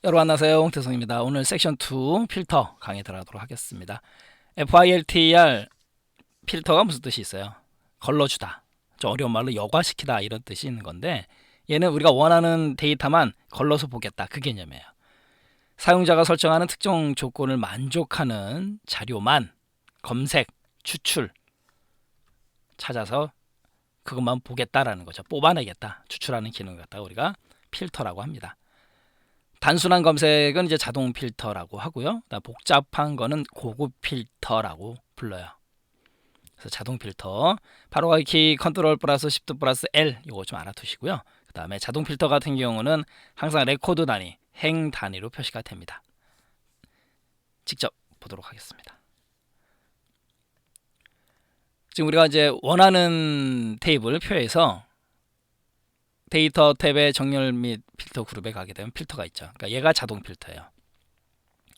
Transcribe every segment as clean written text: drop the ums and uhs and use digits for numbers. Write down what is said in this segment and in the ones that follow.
여러분 안녕하세요. 홍태성입니다. 오늘 섹션 2 필터 강의 들어가도록 하겠습니다. FILTR 필터가 무슨 뜻이 있어요? 걸러주다. 좀 어려운 말로 여과시키다 이런 뜻이 있는 건데 얘는 우리가 원하는 데이터만 걸러서 보겠다. 그 개념이에요. 사용자가 설정하는 특정 조건을 만족하는 자료만 검색, 추출, 찾아서 그것만 보겠다라는 거죠. 뽑아내겠다. 추출하는 기능을 갖다가 우리가 필터라고 합니다. 단순한 검색은 이제 자동 필터라고 하고요. 복잡한 거는 고급 필터라고 불러요. 그래서 자동 필터, 바로 가기 키 컨트롤 플러스 시프트 플러스 L 이거 좀 알아두시고요. 그 다음에 자동 필터 같은 경우는 항상 레코드 단위, 행 단위로 표시가 됩니다. 직접 보도록 하겠습니다. 지금 우리가 이제 원하는 테이블 표에서 데이터 탭의 정렬 및 필터 그룹에 가게 되면 필터가 있죠. 그러니까 얘가 자동 필터예요.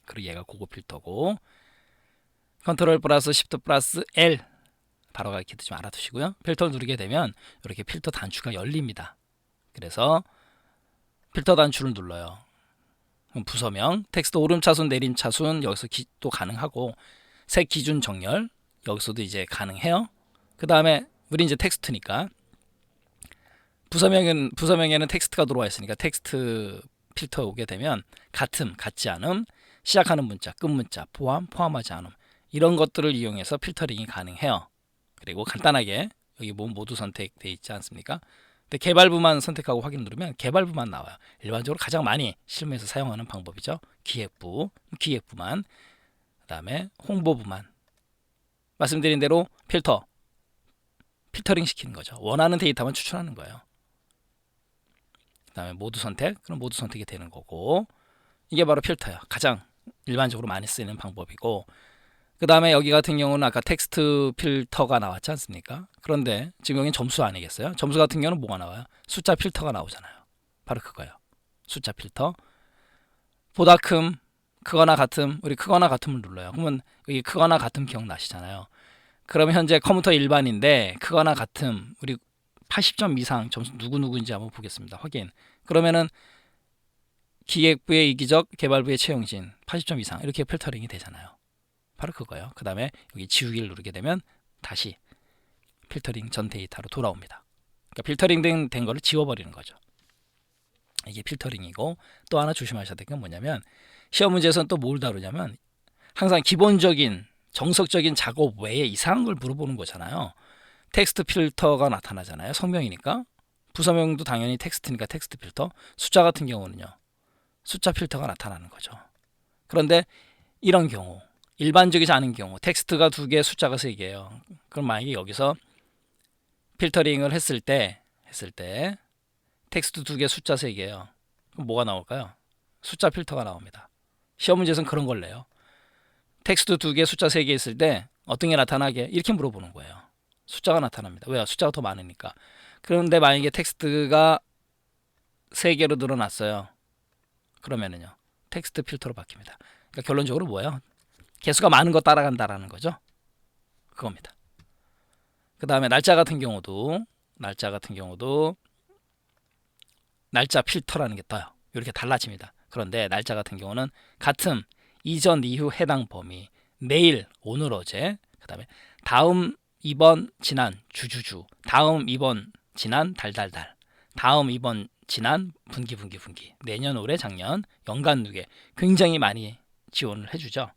그리고 얘가 고급 필터고, 컨트롤 플러스 시프트 플러스 L 바로 가기 키도 좀 알아두시고요. 필터를 누르게 되면 이렇게 필터 단추가 열립니다. 그래서 필터 단추를 눌러요. 그럼 부서명, 텍스트 오름차순 내림차순 여기서 또 가능하고, 색 기준 정렬 여기서도 이제 가능해요. 그 다음에 우리 이제 텍스트니까 부서명에는 텍스트가 들어와 있으니까 텍스트 필터 오게 되면 같음, 같지 않음, 시작하는 문자, 끝 문자, 포함하지 않음 이런 것들을 이용해서 필터링이 가능해요. 그리고 간단하게 여기 모두 선택되어 있지 않습니까? 근데 개발부만 선택하고 확인 누르면 개발부만 나와요. 일반적으로 가장 많이 실무에서 사용하는 방법이죠. 기획부만, 그 다음에 홍보부만. 말씀드린 대로 필터링 시키는 거죠. 원하는 데이터만 추출하는 거예요. 그 다음에 모두 선택, 그럼 모두 선택이 되는 거고, 이게 바로 필터예요. 가장 일반적으로 많이 쓰이는 방법이고, 그 다음에 여기 같은 경우는 아까 텍스트 필터가 나왔지 않습니까? 그런데 지금 여기는 점수 아니겠어요? 점수 같은 경우는 뭐가 나와요? 숫자 필터가 나오잖아요. 바로 그거예요. 숫자 필터. 보다 큼, 크거나 같음, 우리 크거나 같음을 눌러요. 그러면 여기 크거나 같음 기억나시잖아요. 그러면 현재 컴퓨터 일반인데 크거나 같음, 우리 80점 이상 점수 누구인지 한번 보겠습니다. 확인. 그러면은 기획부의 이기적, 개발부의 최영진 80점 이상 이렇게 필터링이 되잖아요. 바로 그거예요. 그 다음에 여기 지우기를 누르게 되면 다시 필터링 전 데이터로 돌아옵니다. 그러니까 필터링 된 거를 지워버리는 거죠. 이게 필터링이고, 또 하나 조심하셔야 될 건 뭐냐면 시험 문제에서는 또 뭘 다루냐면 항상 기본적인 정석적인 작업 외에 이상한 걸 물어보는 거잖아요. 텍스트 필터가 나타나잖아요. 성명이니까. 부서명도 당연히 텍스트니까 텍스트 필터. 숫자 같은 경우는요. 숫자 필터가 나타나는 거죠. 그런데 이런 경우, 일반적이지 않은 경우, 텍스트가 2개, 숫자가 3개예요. 그럼 만약에 여기서 필터링을 했을 때 텍스트 2개, 숫자 3개예요. 그럼 뭐가 나올까요? 숫자 필터가 나옵니다. 시험 문제에서는 그런 걸 내요. 텍스트 2개, 숫자 3개 있을 때 어떤 게 나타나게? 이렇게 물어보는 거예요. 숫자가 나타납니다. 왜요? 숫자가 더 많으니까. 그런데 만약에 텍스트가 3개로 늘어났어요. 그러면은요. 텍스트 필터로 바뀝니다. 그러니까 결론적으로 뭐예요? 개수가 많은 거 따라간다라는 거죠. 그겁니다. 그 다음에 날짜 같은 경우도 날짜 필터라는 게 떠요. 이렇게 달라집니다. 그런데 날짜 같은 경우는 같음, 이전, 이후, 해당 범위, 내일, 오늘, 어제, 그 다음에 다음, 이번, 지난, 주주주, 다음, 이번, 지난, 달달달, 다음, 이번, 지난, 분기, 내년, 올해, 작년, 연간 누계 굉장히 많이 지원을 해주죠.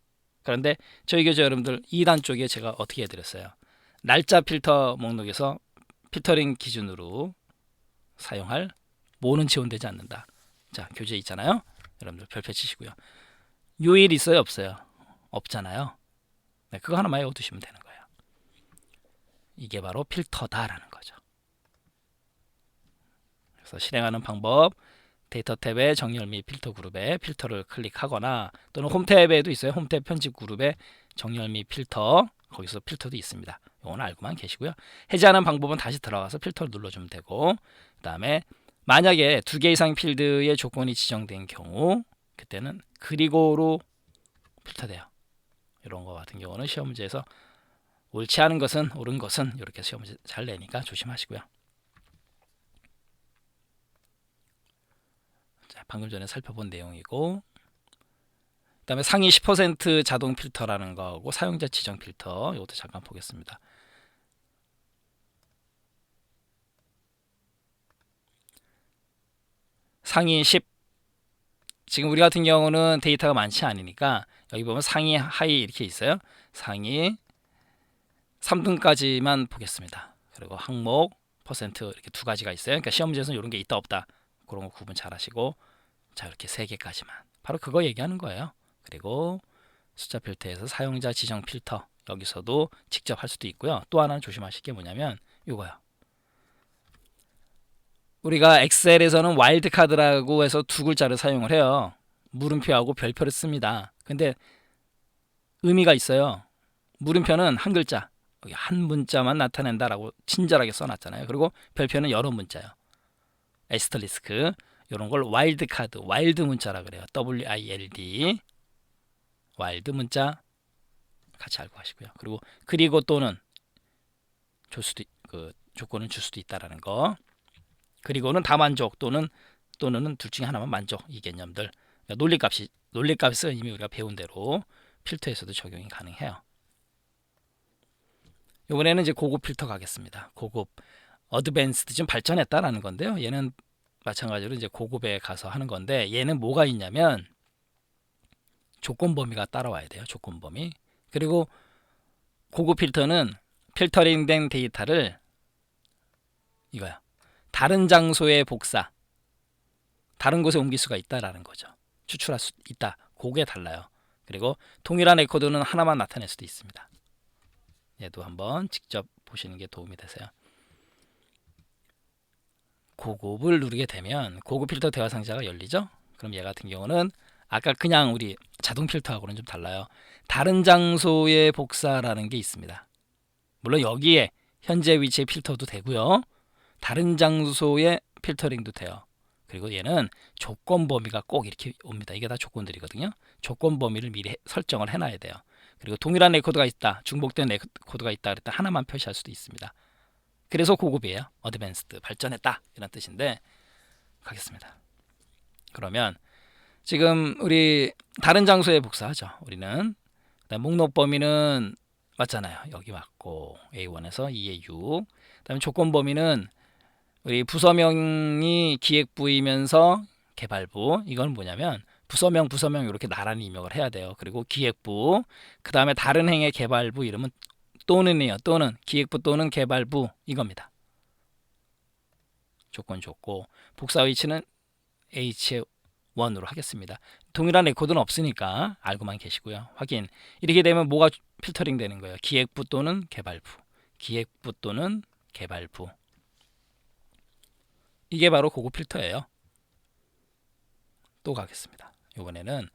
그런데 저희 교재 여러분들 2단 쪽에 제가 어떻게 해드렸어요? 날짜 필터 목록에서 필터링 기준으로 사용할 뭐는 지원되지 않는다. 자, 교재 있잖아요. 여러분들 별표 치시고요. 요일 있어요, 없어요? 없잖아요. 네, 그거 하나만 외워두시면 되는 거예요. 이게 바로 필터다라는 거죠. 그래서 실행하는 방법, 데이터 탭의 정렬 및 필터 그룹에 필터를 클릭하거나, 또는 홈 탭에도 있어요. 홈 탭 편집 그룹에 정렬 및 필터, 거기서 필터도 있습니다. 이거는 알고만 계시고요. 해제하는 방법은 다시 들어가서 필터를 눌러주면 되고, 그 다음에 만약에 2개 이상 필드의 조건이 지정된 경우, 그때는 그리고로 필터돼요. 이런 거 같은 경우는 시험 문제에서 옳지 않은 것은, 옳은 것은 이렇게 시험 문제 잘 내니까 조심하시고요. 자, 방금 전에 살펴본 내용이고, 그다음에 상위 10% 자동 필터라는 거하고 사용자 지정 필터, 이것도 잠깐 보겠습니다. 상위 10, 지금 우리 같은 경우는 데이터가 많지 않으니까 여기 보면 상위 하위 이렇게 있어요. 상위 3등까지만 보겠습니다. 그리고 항목 퍼센트 이렇게 두 가지가 있어요. 그러니까 시험 문제에서는 이런 게 있다 없다 그런 거 구분 잘 하시고, 자 이렇게 세 개까지만, 바로 그거 얘기하는 거예요. 그리고 숫자 필터에서 사용자 지정 필터, 여기서도 직접 할 수도 있고요. 또 하나는 조심하실 게 뭐냐면 이거요. 우리가 엑셀에서는 와일드 카드라고 해서 두 글자를 사용을 해요. 물음표하고 별표를 씁니다. 근데 의미가 있어요. 물음표는 한 글자, 여기 한 문자만 나타낸다라고 친절하게 써놨잖아요. 그리고 별표는 여러 문자요. 에스터리스크, 이런 걸 와일드 카드, 와일드 문자라 그래요. WILD, 와일드 문자 같이 알고 가시고요. 그리고 또는 줄 수도, 그 조건을 줄 수도 있다라는 거. 그리고는 다 만족, 또는 또는은 둘 중에 하나만 만족, 이 개념들. 그러니까 논리값은 이미 우리가 배운 대로 필터에서도 적용이 가능해요. 이번에는 이제 고급 필터 가겠습니다. 고급, 어드밴스드, 좀 발전했다라는 건데요. 얘는 마찬가지로 이제 고급에 가서 하는 건데, 얘는 뭐가 있냐면 조건 범위가 따라와야 돼요. 조건 범위. 그리고 고급 필터는 필터링된 데이터를 이거야, 다른 장소에 복사, 다른 곳에 옮길 수가 있다라는 거죠. 추출할 수 있다. 그게 달라요. 그리고 동일한 레코드는 하나만 나타낼 수도 있습니다. 얘도 한번 직접 보시는 게 도움이 되세요. 고급을 누르게 되면 고급 필터 대화 상자가 열리죠. 그럼 얘 같은 경우는 아까 그냥 우리 자동 필터하고는 좀 달라요. 다른 장소의 복사라는 게 있습니다. 물론 여기에 현재 위치의 필터도 되고요. 다른 장소의 필터링도 돼요. 그리고 얘는 조건 범위가 꼭 이렇게 옵니다. 이게 다 조건들이거든요. 조건 범위를 미리 설정을 해놔야 돼요. 그리고 동일한 레코드가 있다, 중복된 레코드가 있다 그랬다 하나만 표시할 수도 있습니다. 그래서 고급이에요. 어드밴스드, 발전했다, 이런 뜻인데, 가겠습니다. 그러면 지금 우리 다른 장소에 복사하죠. 우리는 그다음 목록 범위는 맞잖아요. 여기 맞고 A1에서 2에 6. 그다음에 조건 범위는 우리 부서명이 기획부이면서 개발부, 이건 뭐냐면 부서명 이렇게 나란히 입력을 해야 돼요. 그리고 기획부, 그 다음에 다른 행의 개발부 이름은 또는이에요. 또는 기획부 또는 개발부, 이겁니다. 조건 좋고, 복사 위치는 H1으로 하겠습니다. 동일한 레코드는 없으니까 알고만 계시고요. 확인. 이렇게 되면 뭐가 필터링 되는 거예요? 기획부 또는 개발부, 기획부 또는 개발부. 이게 바로 고급 필터예요. 또 가겠습니다. 이번에는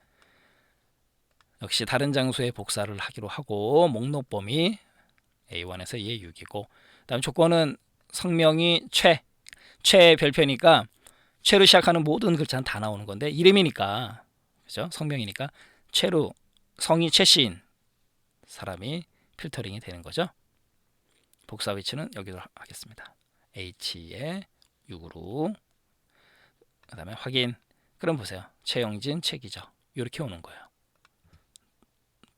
역시 다른 장소에 복사를 하기로 하고, 목록 범위 A1에서 2에 6이고, 다음 조건은 성명이 최 별표니까 최로 시작하는 모든 글자는 다 나오는 건데, 이름이니까, 그죠? 성명이니까 최로, 성이 최씨인 사람이 필터링이 되는 거죠. 복사 위치는 여기로 하겠습니다. H에 6으로. 그 다음에 확인. 그럼 보세요. 최영진, 최기죠. 이렇게 오는 거예요.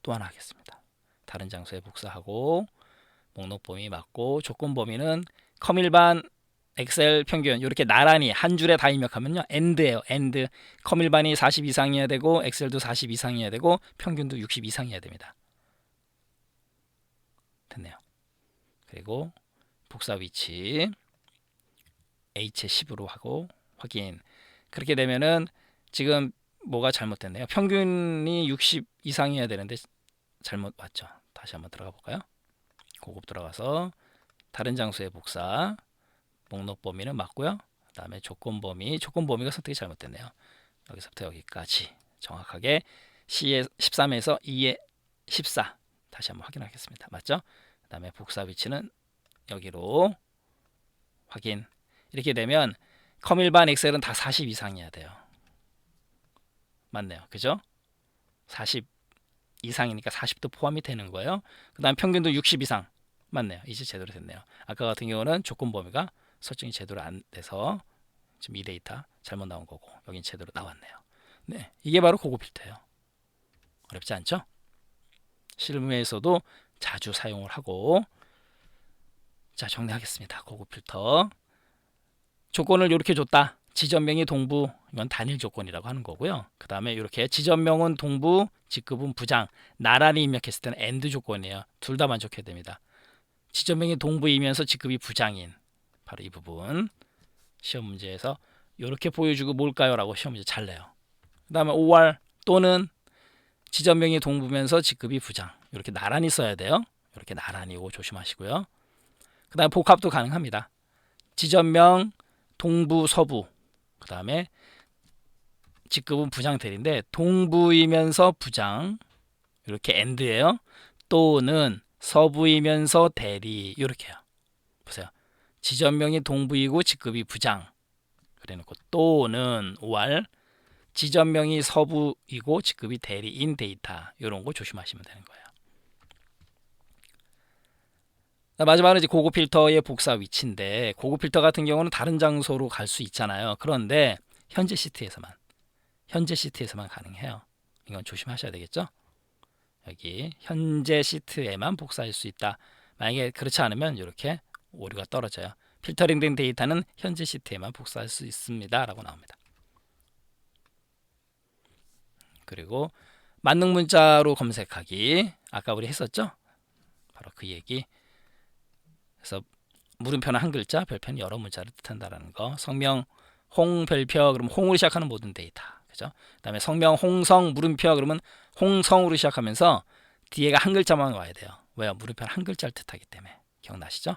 또 하나 하겠습니다. 다른 장소에 복사하고, 목록 범위 맞고, 조건 범위는 컴일반, 엑셀 평균 이렇게 나란히 한 줄에 다 입력하면요, 엔드예요. 엔드. 컴일반이 40 이상이어야 되고, 엑셀도 40 이상이어야 되고, 평균도 60 이상이어야 됩니다. 됐네요. 그리고 복사 위치 H에 10으로 하고 확인. 그렇게 되면은 지금 뭐가 잘못됐네요. 평균이 60 이상이어야 되는데 잘못 왔죠. 다시 한번 들어가 볼까요? 고급 들어가서 다른 장소에 복사, 목록 범위는 맞고요. 그 다음에 조건 범위가 선택이 잘못됐네요. 여기서부터 여기까지 정확하게 C에 13에서 E에 14. 다시 한번 확인하겠습니다. 맞죠? 그 다음에 복사 위치는 여기로 확인. 이렇게 되면 컴일반, 엑셀은 다 40 이상이어야 돼요. 맞네요. 그죠? 40 이상이니까 40도 포함이 되는 거예요. 그 다음 평균도 60 이상. 맞네요. 이제 제대로 됐네요. 아까 같은 경우는 조건 범위가 설정이 제대로 안 돼서 지금 이 데이터 잘못 나온 거고 여긴 제대로 나왔네요. 네, 이게 바로 고급 필터예요. 어렵지 않죠? 실무에서도 자주 사용을 하고. 자, 정리하겠습니다. 고급 필터 조건을 이렇게 줬다. 지점명이 동부, 이건 단일 조건이라고 하는 거고요. 그 다음에 이렇게 지점명은 동부, 직급은 부장, 나란히 입력했을 때는 AND 조건이에요. 둘 다 만족해야 됩니다. 지점명이 동부이면서 직급이 부장인, 바로 이 부분 시험 문제에서 이렇게 보여주고 뭘까요? 라고 시험 문제 잘 내요. 그 다음에 OR 또는 지점명이 동부면서 직급이 부장, 이렇게 나란히 써야 돼요. 이렇게 나란히, 이거 조심하시고요. 그 다음에 복합도 가능합니다. 지점명 동부 서부, 그 다음에 직급은 부장 대리인데 동부이면서 부장, 이렇게 AND예요. 또는 서부이면서 대리, 이렇게요. 보세요. 지점명이 동부이고 직급이 부장, 그래놓고 또는 OR 지점명이 서부이고 직급이 대리인 데이터, 이런 거 조심하시면 되는 거예요. 마지막으로 이제 고급 필터의 복사 위치인데, 고급 필터 같은 경우는 다른 장소로 갈 수 있잖아요. 그런데 현재 시트에서만 가능해요. 이건 조심하셔야 되겠죠. 여기 현재 시트에만 복사할 수 있다. 만약에 그렇지 않으면 이렇게 오류가 떨어져요. 필터링된 데이터는 현재 시트에만 복사할 수 있습니다 라고 나옵니다. 그리고 만능 문자로 검색하기, 아까 우리 했었죠. 바로 그 얘기. 그래서 물음표는 한 글자, 별표는 여러 문자를 뜻한다라는 거. 성명 홍 별표, 그러면 홍으로 시작하는 모든 데이터, 그죠? 그다음에 성명 홍성 물음표, 그러면 홍성으로 시작하면서 뒤에가 한 글자만 와야 돼요. 왜요? 물음표는 한 글자를 뜻하기 때문에. 기억나시죠?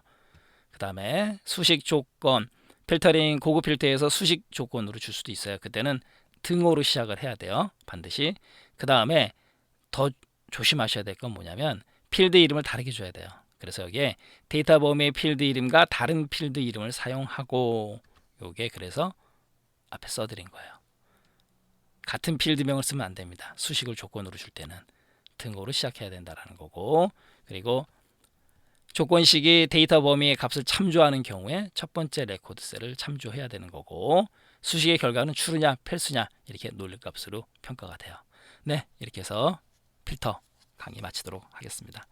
그다음에 수식 조건, 필터링 고급 필터에서 수식 조건으로 줄 수도 있어요. 그때는 등호로 시작을 해야 돼요. 반드시. 그다음에 더 조심하셔야 될 건 뭐냐면 필드 이름을 다르게 줘야 돼요. 그래서 여기에 데이터 범위의 필드 이름과 다른 필드 이름을 사용하고, 요게 그래서 앞에 써드린 거예요. 같은 필드명을 쓰면 안 됩니다. 수식을 조건으로 줄 때는 등호로 시작해야 된다라는 거고, 그리고 조건식이 데이터 범위의 값을 참조하는 경우에 첫 번째 레코드 셀을 참조해야 되는 거고, 수식의 결과는 true냐 false냐 이렇게 논리값으로 평가가 돼요. 네, 이렇게 해서 필터 강의 마치도록 하겠습니다.